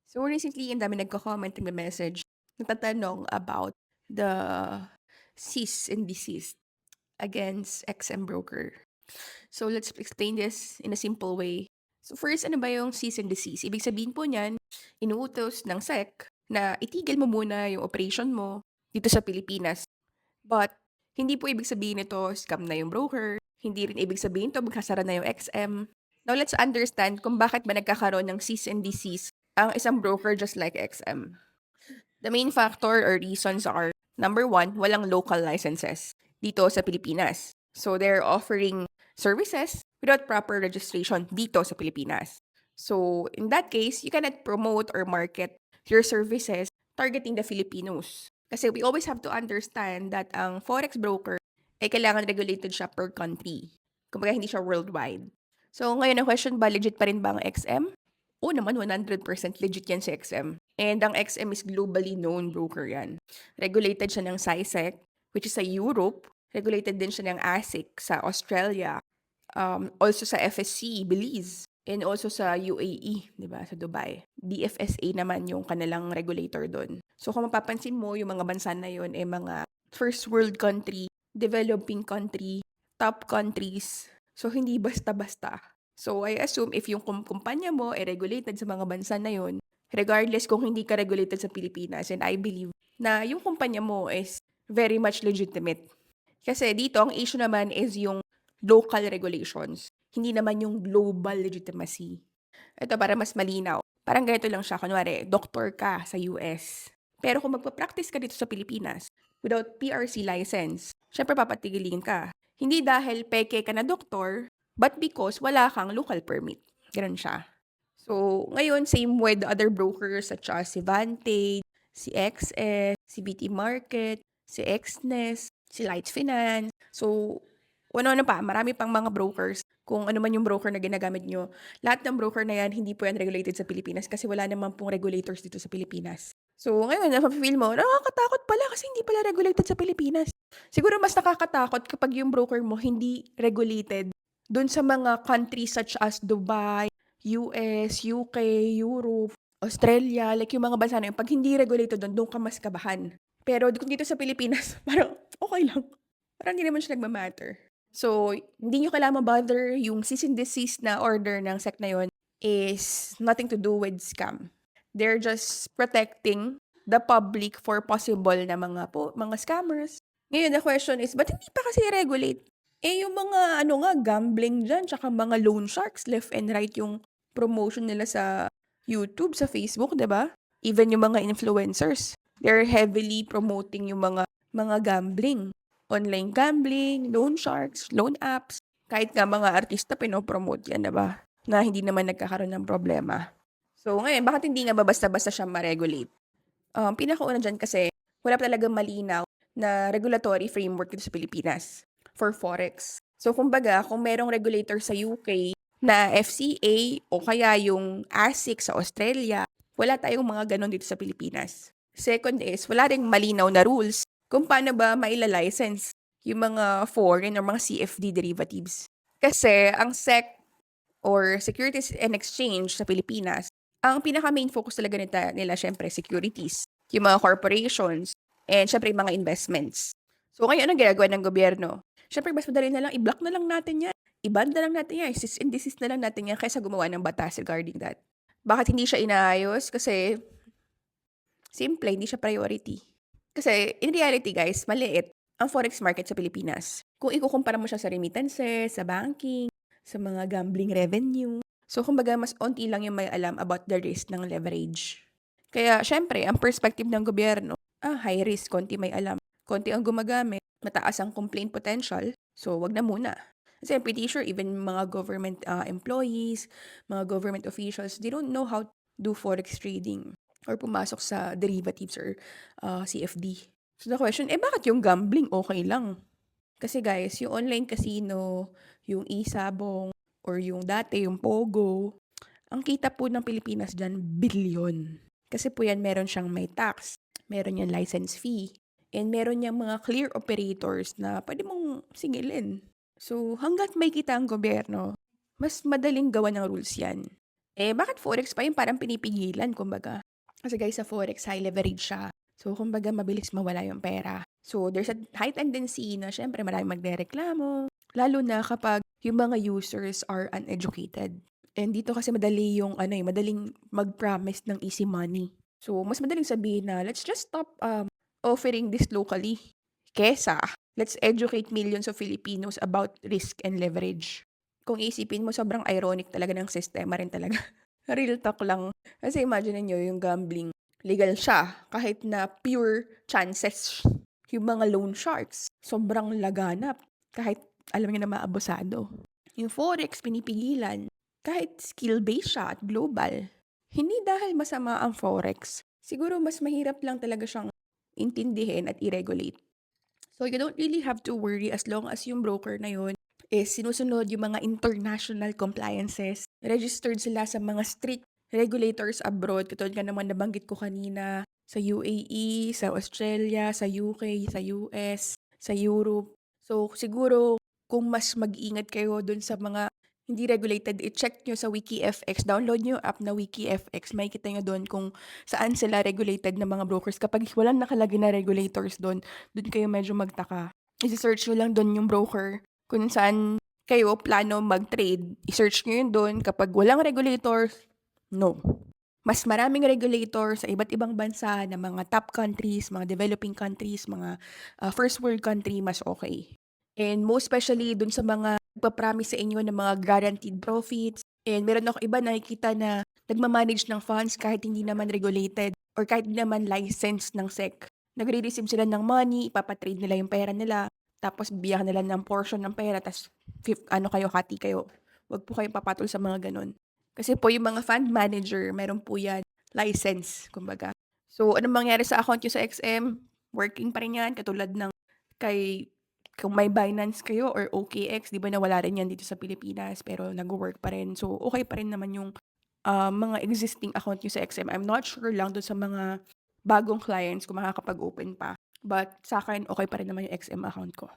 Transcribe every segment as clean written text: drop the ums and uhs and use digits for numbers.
So recently, ang dami nagko-comment, nagme-message, nagtatanong about the cease and desist against XM Broker. So let's explain this in a simple way. So first, ano ba yung cease and desist? Ibig sabihin po niyan, inuutos ng SEC na itigil mo muna yung operation mo dito sa Pilipinas. But hindi po ibig sabihin nito scam na yung broker. Hindi rin ibig sabihin to magkasara na yung XM. Now let's understand kung bakit ba nagkakaroon ng cease and desist ang isang broker just like XM. The main factor or reasons are, number one, walang local licenses dito sa Pilipinas. So they're offering services without proper registration dito sa Pilipinas. So in that case, you cannot promote or market your services targeting the Filipinos. Kasi we always have to understand that ang forex broker ay kailangan regulated siya per country. Kumbaga hindi siya worldwide. So ngayon ang question ba, legit pa rin ba ang XM? Oo naman, 100% legit yan si XM. And ang XM is globally known broker yan. Regulated siya ng SISEC, which is sa Europe. Regulated din siya ng ASIC sa Australia. Also sa FSC, Belize. And also sa UAE, di ba, sa Dubai. DFSA naman yung kanilang regulator doon. So kung mapapansin mo, yung mga bansa na yun ay mga first world country, developing country, top countries. So hindi basta-basta. So I assume if yung kumpanya mo ay regulated sa mga bansa na yun, regardless kung hindi ka regulated sa Pilipinas, and I believe na yung kumpanya mo is very much legitimate. Kasi dito, ang issue naman is yung local regulations, hindi naman yung global legitimacy. Ito para mas malinaw. Parang ganito lang siya. Kunwari, doktor ka sa US. Pero kung magpa-practice ka dito sa Pilipinas without PRC license, syempre papatigilin ka. Hindi dahil peke ka na doktor, but because wala kang local permit. Ganun siya. So, ngayon, same with the other brokers such as si Vantage, si XS, si BT Market, si XNES, si Lights Finance. So, ano-ano pa, marami pang mga brokers. Kung ano man yung broker na ginagamit nyo, lahat ng broker na yan, hindi po yan regulated sa Pilipinas kasi wala naman pong regulators dito sa Pilipinas. So, ngayon, nafe-feel mo, nakakatakot pala kasi hindi pala regulated sa Pilipinas. Siguro mas nakakatakot kapag yung broker mo hindi regulated dun sa mga countries such as Dubai, US, UK, Europe, Australia, like yung mga bansa na yun, pag hindi regulated doon ka mas kabahan. Pero kung dito sa Pilipinas, parang okay lang. Parang hindi naman siya nagmamatter. So, hindi nyo kailangan ma-bother yung cease and desist na order ng SEC na yun is nothing to do with scam. They're just protecting the public for possible na mga scammers. Ngayon, the question is, ba't hindi pa kasi regulate? Yung mga gambling dyan, tsaka mga loan sharks, left and right yung promotion nila sa YouTube, sa Facebook, 'di ba? Even yung mga influencers, they're heavily promoting yung mga gambling, online gambling, loan sharks, loan apps. Kahit nga mga artista pinopromote yan, 'di ba? Na hindi naman nagkakaroon ng problema. So ngayon, bakit hindi nga ba basta-basta siya ma-regulate? Pinakauna dyan kasi wala pa talagang malinaw na regulatory framework dito sa Pilipinas for forex. So kumbaga, kung merong regulator sa UK na FCA o kaya yung ASIC sa Australia, wala tayong mga ganon dito sa Pilipinas. Second is, wala ring malinaw na rules kung paano ba maila-license yung mga foreign or mga CFD derivatives. Kasi ang SEC or Securities and Exchange sa Pilipinas, ang pinaka-main focus talaga nila syempre securities, yung mga corporations, and syempre yung mga investments. So ngayon, anong ginagawa ng gobyerno? Syempre, mas madali na lang, i-block na lang natin yan. I-ban na lang natin yan. Cease and desist na lang natin yan kaysa gumawa ng batas regarding that. Bakit hindi siya inaayos? Kasi, simple, hindi siya priority. Kasi, in reality guys, maliit ang forex market sa Pilipinas. Kung ikukumpara mo siya sa remittances, sa banking, sa mga gambling revenue. So, kumbaga, mas onti lang yung may alam about the risk ng leverage. Kaya, syempre, ang perspective ng gobyerno, high risk, konti may alam. Konti ang gumagamit, mataas ang complaint potential, so wag na muna. Kasi I'm pretty sure even mga government employees, mga government officials, they don't know how to do forex trading or pumasok sa derivatives or CFD. So the question, bakit yung gambling okay lang? Kasi guys, yung online casino, yung e-sabong, or yung dati, yung Pogo, ang kita po ng Pilipinas dyan, bilyon. Kasi po yan, meron siyang may tax, meron yung license fee, and meron niyang mga clear operators na pwede mong singilin. So, hanggat may kita ang gobyerno, mas madaling gawa ng rules yan. Bakit Forex pa yung parang pinipigilan kumbaga? Kasi guys, sa Forex, high leverage siya. So, kumbaga, mabilis mawala yung pera. So, there's a high tendency na syempre maraming magrereklamo. Lalo na kapag yung mga users are uneducated. And dito kasi madali yung, madaling mag-promise ng easy money. So, mas madaling sabihin na, let's just stop offering this locally. Kesa, let's educate millions of Filipinos about risk and leverage. Kung isipin mo, sobrang ironic talaga ng sistema rin talaga. Real talk lang. Kasi imagine niyo yung gambling. Legal siya kahit na pure chances yung mga loan sharks. Sobrang laganap kahit alam niyo na maabusado. Yung Forex pinipigilan kahit skill-based siya at global. Hindi dahil masama ang Forex. Siguro mas mahirap lang talaga siyang intindihin at i-regulate. So you don't really have to worry as long as yung broker na yun is sinusunod yung mga international compliances. Registered sila sa mga strict regulators abroad. Katulad nga naman nabanggit ko kanina sa UAE, sa Australia, sa UK, sa US, sa Europe. So siguro kung mas mag-ingat kayo dun sa mga hindi regulated, i-check nyo sa WikiFX. Download nyo yung app na WikiFX. Makikita nyo doon kung saan sila regulated na mga brokers. Kapag walang nakalagay na regulators doon kayo medyo magtaka. I-search nyo lang doon yung broker kung saan kayo plano mag-trade. I-search nyo yun doon. Kapag walang regulators, no. Mas maraming regulator sa iba't ibang bansa na mga top countries, mga developing countries, mga first world country, mas okay. And most especially dun sa mga nagpa-promise sa inyo ng mga guaranteed profits. And meron ako iba nakikita na nagmamanage ng funds kahit hindi naman regulated or kahit hindi naman licensed ng SEC. Nagre-receive sila ng money, ipapatrade nila yung pera nila, tapos bibiyakan nila ng portion ng pera, tapos hati kayo. Wag po kayong papatol sa mga ganun. Kasi po yung mga fund manager, meron po yan license, kumbaga. So, anong mangyari sa account nyo sa XM? Working pa rin yan, katulad ng kung may Binance kayo or OKX, di ba nawala rin yan dito sa Pilipinas, pero nag-work pa rin. So, okay pa rin naman yung mga existing account nyo sa XM. I'm not sure lang doon sa mga bagong clients kung makakapag-open pa. But sa akin, okay pa rin naman yung XM account ko.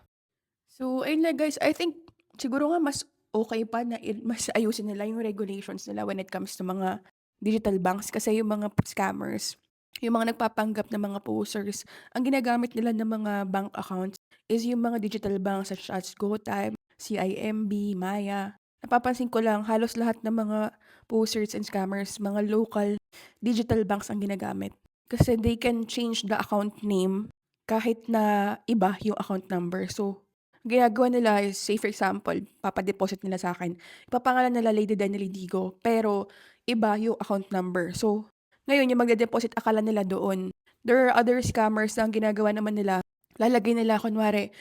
So, ayun lang guys. I think siguro nga mas okay pa na mas ayusin nila yung regulations nila when it comes to mga digital banks kasi yung mga scammers, yung mga nagpapanggap na mga posers, ang ginagamit nila ng mga bank accounts is yung mga digital banks such as GoTyme, CIMB, Maya. Napapansin ko lang halos lahat ng mga posers and scammers, mga local digital banks ang ginagamit. Kasi they can change the account name kahit na iba yung account number. So, ginagawa nila is, say for example, papadeposit nila sa akin. Ipapangalan nila Lady Denely Digo, pero iba yung account number. So, ngayon yung magde-deposit akala nila doon. There are other scammers na ang ginagawa naman nila. Lalagay nila kunwari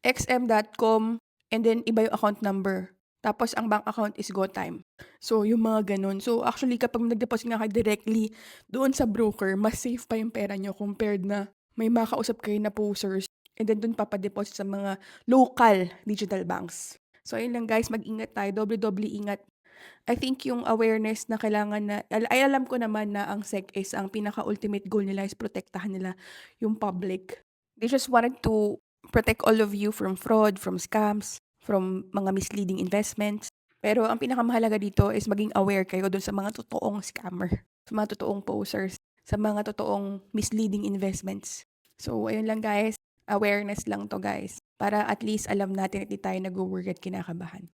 xm.com and then iba yung account number. Tapos ang bank account is GoTyme. So, yung mga ganun. So, actually, kapag nag-deposit nga kayo directly doon sa broker, mas safe pa yung pera nyo compared na may makausap kayo na posers and then doon papadeposit sa mga local digital banks. So, ayun lang guys, mag-ingat tayo. Doble-doble ingat. I think yung awareness na kailangan na, ay alam ko naman na ang SEC is ang pinaka-ultimate goal nila is protektahan nila yung public. They just wanted to protect all of you from fraud, from scams, from mga misleading investments. Pero ang pinakamahalaga dito is maging aware kayo dun sa mga totoong scammer, sa mga totoong posers, sa mga totoong misleading investments. So, ayun lang guys. Awareness lang to guys. Para at least alam natin at di tayo nag-worry at kinakabahan.